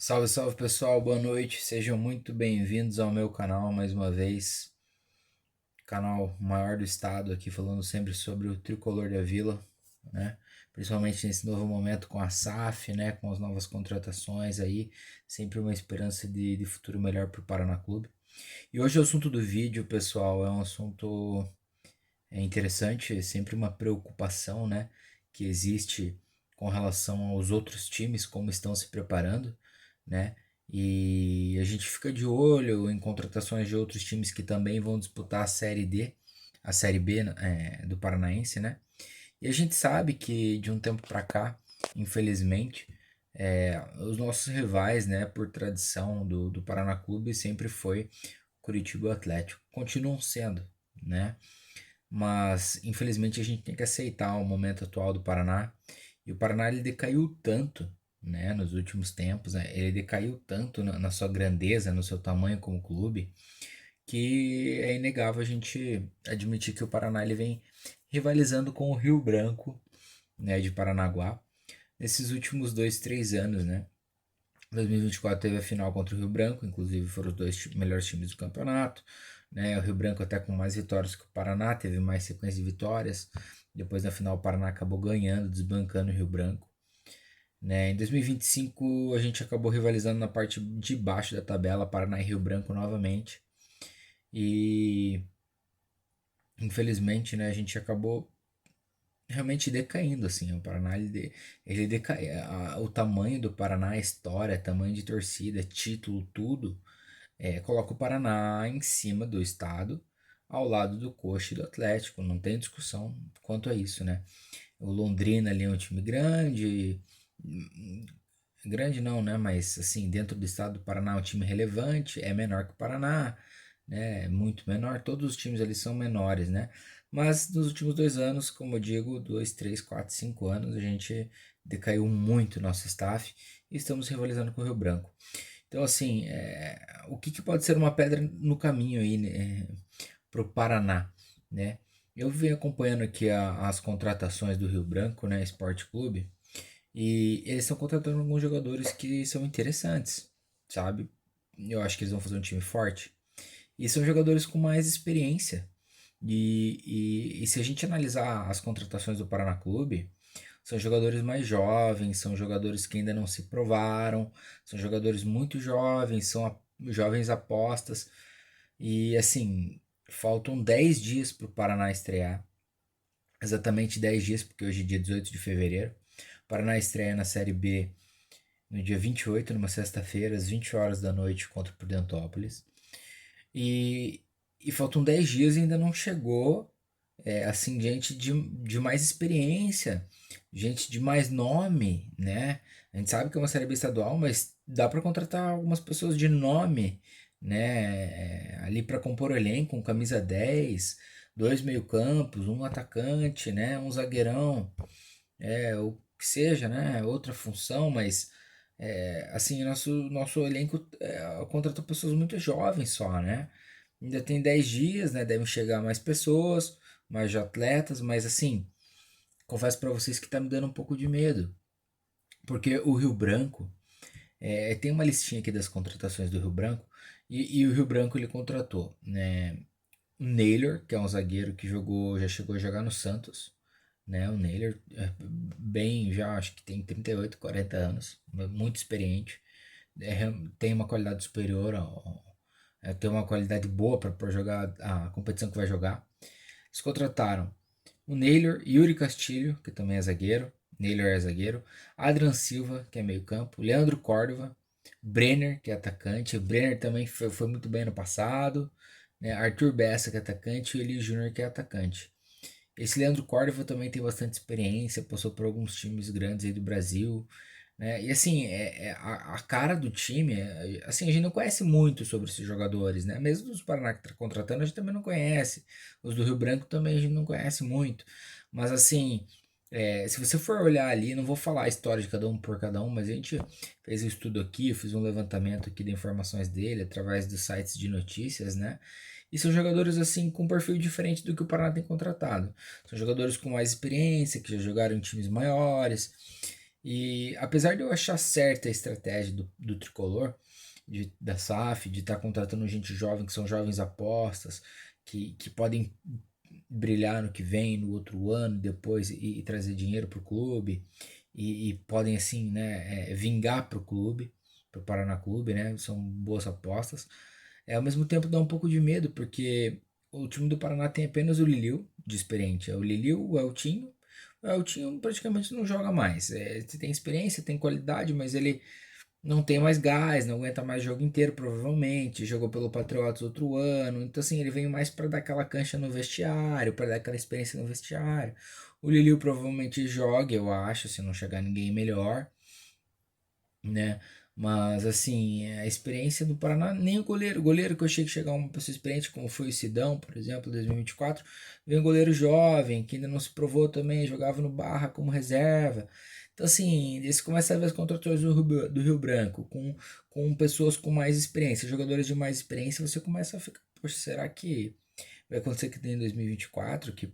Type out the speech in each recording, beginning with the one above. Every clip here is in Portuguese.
Salve, salve pessoal, boa noite, sejam muito bem-vindos ao meu canal mais uma vez, canal maior do estado aqui falando sempre sobre o tricolor da Vila, né? Principalmente nesse novo momento com a SAF, né? Com as novas contratações aí, sempre uma esperança de futuro melhor para o Paraná Clube. E hoje o assunto do vídeo, pessoal, é um assunto interessante, é sempre uma preocupação, né? Que existe com relação aos outros times, como estão se preparando, né? E a gente fica de olho em contratações de outros times que também vão disputar a Série D, a Série B, do Paranaense, né? E a gente sabe que de um tempo para cá, infelizmente, os nossos rivais, né, por tradição do Paraná Clube, sempre foi Curitiba e o Atlético. Continuam sendo, né? Mas infelizmente a gente tem que aceitar o momento atual do Paraná. E o Paraná ele decaiu tanto, né, nos últimos tempos, né? Ele decaiu tanto na sua grandeza, no seu tamanho como clube, que é inegável a gente admitir que o Paraná ele vem rivalizando com o Rio Branco, né, de Paranaguá, nesses últimos 2, 3 anos, né? 2024 teve a final contra o Rio Branco, inclusive foram os dois melhores times do campeonato, né? O Rio Branco até com mais vitórias que o Paraná, teve mais sequência de vitórias. Depois na final o Paraná acabou ganhando, desbancando o Rio Branco, né? Em 2025 a gente acabou rivalizando na parte de baixo da tabela, Paraná e Rio Branco novamente. E infelizmente, né, a gente acabou realmente decaindo assim. O Paraná ele decai, o tamanho do Paraná, a história, tamanho de torcida, título, tudo coloca o Paraná em cima do estado, ao lado do Coxa e do Atlético. Não tem discussão quanto a isso, né? O Londrina ali é um time grande, grande não, né? Mas assim, dentro do estado do Paraná é um time relevante, é menor que o Paraná, né? É muito menor. Todos os times ali são menores, né? Mas nos últimos 2 anos, como eu digo, 2, 3, 4, 5 anos, a gente decaiu muito nosso staff e estamos rivalizando com o Rio Branco. Então, assim, o que, que pode ser uma pedra no caminho aí, né, para o Paraná, né? Eu venho acompanhando aqui as contratações do Rio Branco, né, Esporte Clube, e eles estão contratando alguns jogadores que são interessantes, sabe? Eu acho que eles vão fazer um time forte. E são jogadores com mais experiência. E se a gente analisar as contratações do Paraná Clube, são jogadores mais jovens, são jogadores que ainda não se provaram, são jogadores muito jovens, são jovens apostas. E assim, faltam 10 dias para o Paraná estrear. Exatamente 10 dias, porque hoje é dia 18 de fevereiro. O Paraná estreia na Série B no dia 28, numa sexta-feira, às 20 horas da noite, contra o Prudentópolis. E, e faltam 10 dias e ainda não chegou, assim, gente de mais experiência, gente de mais nome, né? A gente sabe que é uma série B estadual, mas dá para contratar algumas pessoas de nome, né? Ali para compor o elenco, com camisa 10, dois meio-campos, um atacante, né? Um zagueirão, o que seja, né? Outra função, mas assim, nosso elenco contratou pessoas muito jovens só, né? Ainda tem 10 dias, né? Devem chegar mais pessoas, mais atletas, mas assim, confesso para vocês que tá me dando um pouco de medo. Porque o Rio Branco, tem uma listinha aqui das contratações do Rio Branco, e o Rio Branco ele contratou, né? O Naylor, que é um zagueiro que já chegou a jogar no Santos, né? O Naylor, bem, já acho que tem 38, 40 anos, muito experiente, tem uma qualidade superior, tem uma qualidade boa para jogar a competição que vai jogar. Eles contrataram o Naylor, Yuri Castilho, que também é zagueiro, Naylor é zagueiro, Adrian Silva, que é meio campo, Leandro Córdova, Brenner, que é atacante, o Brenner também foi muito bem no passado, né? Arthur Bessa, que é atacante, e o Eli Júnior, que é atacante. Esse Leandro Córdova também tem bastante experiência, passou por alguns times grandes aí do Brasil, né? E assim, a cara do time, assim, a gente não conhece muito sobre esses jogadores, né? Mesmo os Paraná que tá contratando, a gente também não conhece. Os do Rio Branco também a gente não conhece muito. Mas assim, se você for olhar ali, não vou falar a história de cada um por cada um, mas a gente fez um estudo aqui, eu fiz um levantamento aqui de informações dele através dos sites de notícias, né? E são jogadores assim com um perfil diferente do que o Paraná tem contratado. São jogadores com mais experiência, que já jogaram em times maiores. E apesar de eu achar certa a estratégia do Tricolor, da SAF, de estar contratando gente jovem, que são jovens apostas, que podem brilhar no que vem, no outro ano, depois, e trazer dinheiro para o clube, e podem, assim, né, vingar para o clube, para o Paraná Clube, né, são boas apostas. Ao mesmo tempo dá um pouco de medo, porque o time do Paraná tem apenas o Liliu de experiente. É o Liliu, o Eltinho. O Eltinho praticamente não joga mais. Tem experiência, tem qualidade, mas ele não tem mais gás, não aguenta mais o jogo inteiro, provavelmente. Jogou pelo Patriotas outro ano. Então, assim, ele vem mais para dar aquela cancha no vestiário, para dar aquela experiência no vestiário. O Liliu provavelmente joga, eu acho, se não chegar ninguém melhor, né? Mas assim, a experiência do Paraná, nem o goleiro que eu achei que chegar uma pessoa experiente, como foi o Sidão, por exemplo, em 2024, vem um goleiro jovem, que ainda não se provou também, jogava no Barra como reserva. Então assim, você começa a ver as contratações do Rio Branco, com pessoas com mais experiência, jogadores de mais experiência, você começa a ficar, poxa, será que vai acontecer que tem em 2024, que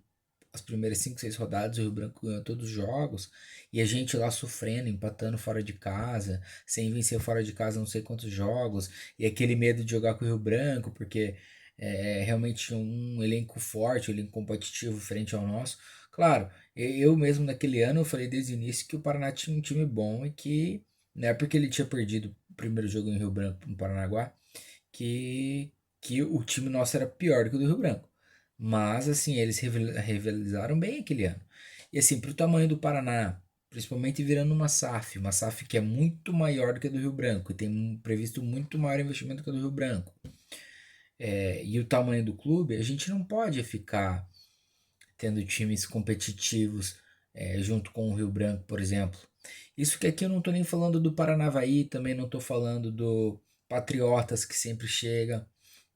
as primeiras 5 6 rodadas o Rio Branco ganhou todos os jogos e a gente lá sofrendo, empatando fora de casa, sem vencer fora de casa não sei quantos jogos, e aquele medo de jogar com o Rio Branco, porque é realmente um elenco forte, um elenco competitivo frente ao nosso. Claro, eu mesmo naquele ano eu falei desde o início que o Paraná tinha um time bom e que não é porque ele tinha perdido o primeiro jogo em Rio Branco no Paranaguá que, que o time nosso era pior do que o do Rio Branco. Mas, assim, eles rivalizaram bem aquele ano. E, assim, para o tamanho do Paraná, principalmente virando uma SAF que é muito maior do que a do Rio Branco, e tem previsto muito maior investimento que a do Rio Branco, e o tamanho do clube, a gente não pode ficar tendo times competitivos junto com o Rio Branco, por exemplo. Isso que aqui eu não estou nem falando do Paranavaí, também não estou falando do Patriotas que sempre chega,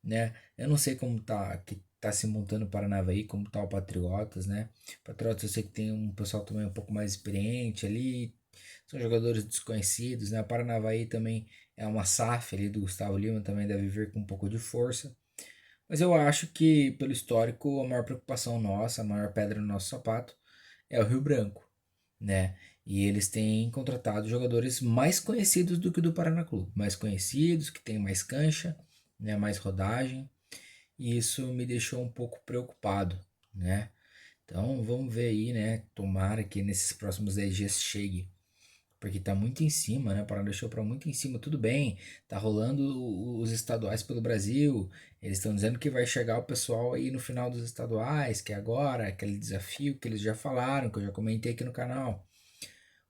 né? Eu não sei como tá se montando o Paranavaí, como tá o Patriotas, né? Patriotas eu sei que tem um pessoal também um pouco mais experiente ali, são jogadores desconhecidos, né? O Paranavaí também é uma SAF ali do Gustavo Lima, também deve vir com um pouco de força. Mas eu acho que, pelo histórico, a maior preocupação nossa, a maior pedra no nosso sapato é o Rio Branco, né? E eles têm contratado jogadores mais conhecidos do que o do Paraná Clube, mais conhecidos, que têm mais cancha, né? Mais rodagem, e isso me deixou um pouco preocupado, né? Então vamos ver aí, né? Tomara que nesses próximos 10 dias chegue, porque tá muito em cima, né? O Paraná deixou para muito em cima. Tudo bem, tá rolando os estaduais pelo Brasil. Eles estão dizendo que vai chegar o pessoal aí no final dos estaduais, que é agora, aquele desafio que eles já falaram, que eu já comentei aqui no canal.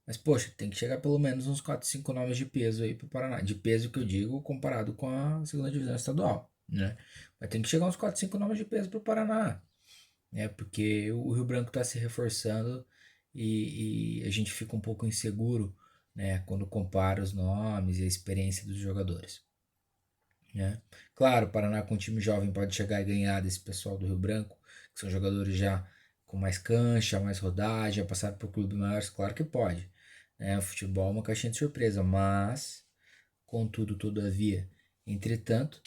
Mas, poxa, tem que chegar pelo menos uns 4 5 nomes de peso aí pro Paraná. De peso que eu digo comparado com a segunda divisão estadual, né? Mas tem que chegar uns 4 5 nomes de peso pro Paraná, né? Porque o Rio Branco está se reforçando e a gente fica um pouco inseguro, né? Quando compara os nomes e a experiência dos jogadores, né? Claro, o Paraná com um time jovem pode chegar e ganhar desse pessoal do Rio Branco, que são jogadores já com mais cancha, mais rodagem, já passaram por clubes maiores, claro que pode, né? O futebol é uma caixinha de surpresa, mas, contudo, todavia, entretanto,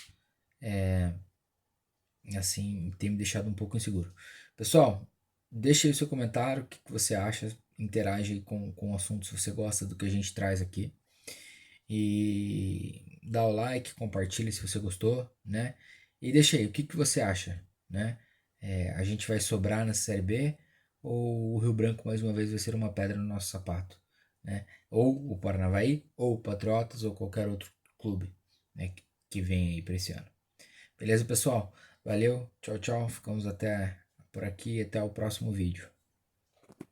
assim, tem me deixado um pouco inseguro. Pessoal, deixa aí o seu comentário, o que você acha, interage aí com o assunto se você gosta do que a gente traz aqui. E dá o like, compartilha se você gostou, né? E deixa aí, o que você acha, né? A gente vai sobrar na Série B ou o Rio Branco mais uma vez vai ser uma pedra no nosso sapato, né? Ou o Paranavaí, ou o Patriotas, ou qualquer outro clube, né, que vem aí para esse ano. Beleza, pessoal? Valeu, tchau, tchau. Ficamos até por aqui, até o próximo vídeo.